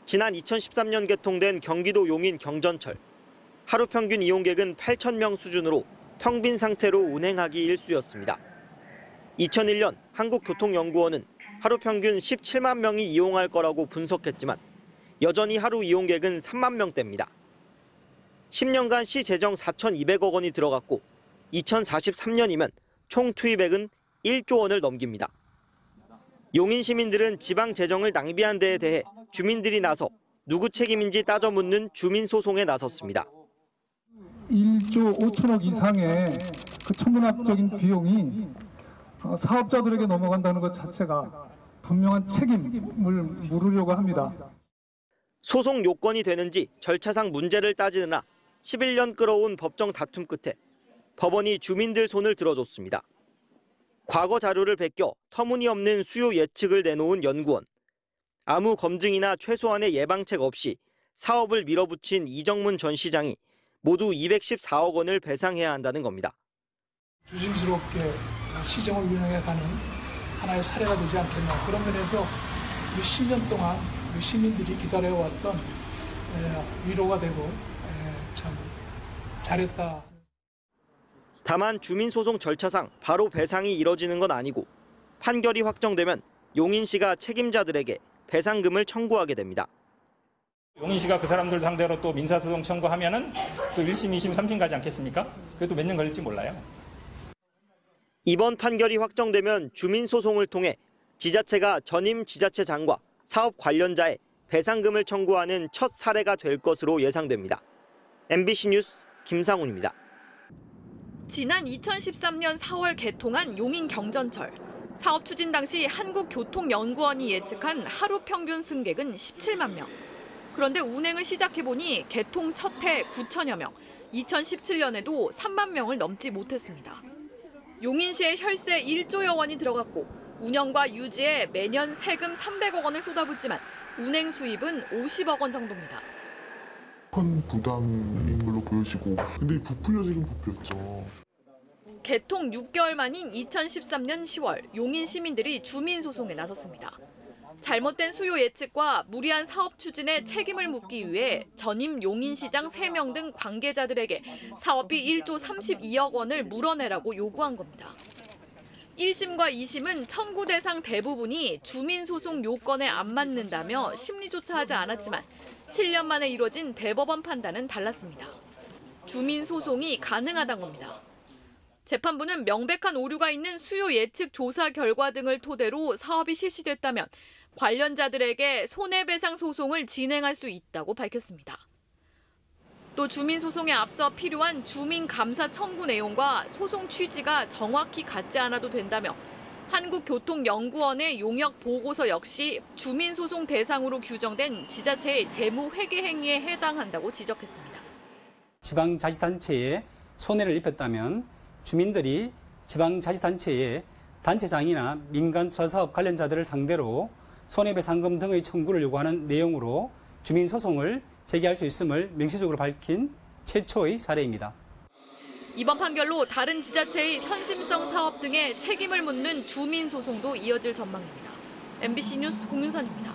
지난 2013년 개통된 경기도 용인 경전철. 하루 평균 이용객은 8,000명 수준으로 텅 빈 상태로 운행하기 일쑤였습니다. 2001년 한국교통연구원은 하루 평균 17만 명이 이용할 거라고 분석했지만 여전히 하루 이용객은 3만 명대입니다. 10년간 시 재정 4,200억 원이 들어갔고 2043년이면 총 투입액은 1조 원을 넘깁니다. 용인 시민들은 지방 재정을 낭비한 데에 대해 주민들이 나서 누구 책임인지 따져 묻는 주민 소송에 나섰습니다. 1조 5천억 이상의 그 천문학적인 비용이 사업자들에게 넘어간다는 것 자체가 분명한 책임을 물으려고 합니다. 소송 요건이 되는지 절차상 문제를 따지느라 11년 끌어온 법정 다툼 끝에 법원이 주민들 손을 들어줬습니다. 과거 자료를 베껴 터무니없는 수요 예측을 내놓은 연구원. 아무 검증이나 최소한의 예방책 없이 사업을 밀어붙인 이정문 전 시장이 모두 214억 원을 배상해야 한다는 겁니다. 조심스럽게 시정을 운영해가는 하나의 사례가 되지 않겠나. 그런 면에서 10년 동안 시민들이 기다려왔던 위로가 되고 참 잘했다. 다만 주민소송 절차상 바로 배상이 이뤄지는 건 아니고 판결이 확정되면 용인시가 책임자들에게 배상금을 청구하게 됩니다. 용인시가 그 사람들 상대로 또 민사소송 청구하면은 또 1심, 2심, 3심 가지 않겠습니까? 그것도 몇 년 걸릴지 몰라요. 이번 판결이 확정되면 주민소송을 통해 지자체가 전임 지자체장과 사업 관련자의 배상금을 청구하는 첫 사례가 될 것으로 예상됩니다. MBC 뉴스 김상훈입니다. 지난 2013년 4월 개통한 용인 경전철. 사업 추진 당시 한국교통연구원이 예측한 하루 평균 승객은 17만 명. 그런데 운행을 시작해보니 개통 첫 해 9천여 명, 2017년에도 3만 명을 넘지 못했습니다. 용인시에 혈세 1조여 원이 들어갔고 운영과 유지에 매년 세금 300억 원을 쏟아붓지만 운행 수입은 50억 원 정도입니다. 큰 부담인 걸로 보여지고 근데 부풀려지긴 부풀렸죠. 개통 6개월 만인 2013년 10월 용인 시민들이 주민 소송에 나섰습니다. 잘못된 수요 예측과 무리한 사업 추진에 책임을 묻기 위해 전임 용인시장 3명 등 관계자들에게 사업비 1조 32억 원을 물어내라고 요구한 겁니다. 1심과 2심은 청구 대상 대부분이 주민소송 요건에 안 맞는다며 심리조차 하지 않았지만 7년 만에 이뤄진 대법원 판단은 달랐습니다. 주민소송이 가능하다는 겁니다. 재판부는 명백한 오류가 있는 수요 예측 조사 결과 등을 토대로 사업이 실시됐다면 관련자들에게 손해배상 소송을 진행할 수 있다고 밝혔습니다. 또 주민소송에 앞서 필요한 주민감사 청구 내용과 소송 취지가 정확히 같지 않아도 된다며 한국교통연구원의 용역 보고서 역시 주민소송 대상으로 규정된 지자체의 재무회계 행위에 해당한다고 지적했습니다. 지방자치단체에 손해를 입혔다면 주민들이 지방자치단체에 단체장이나 민간투자사업 관련자들을 상대로 손해배상금 등의 청구를 요구하는 내용으로 주민소송을 제기할 수 있음을 명시적으로 밝힌 최초의 사례입니다. 이번 판결로 다른 지자체의 선심성 사업 등의 책임을 묻는 주민소송도 이어질 전망입니다. MBC 뉴스 공윤선입니다.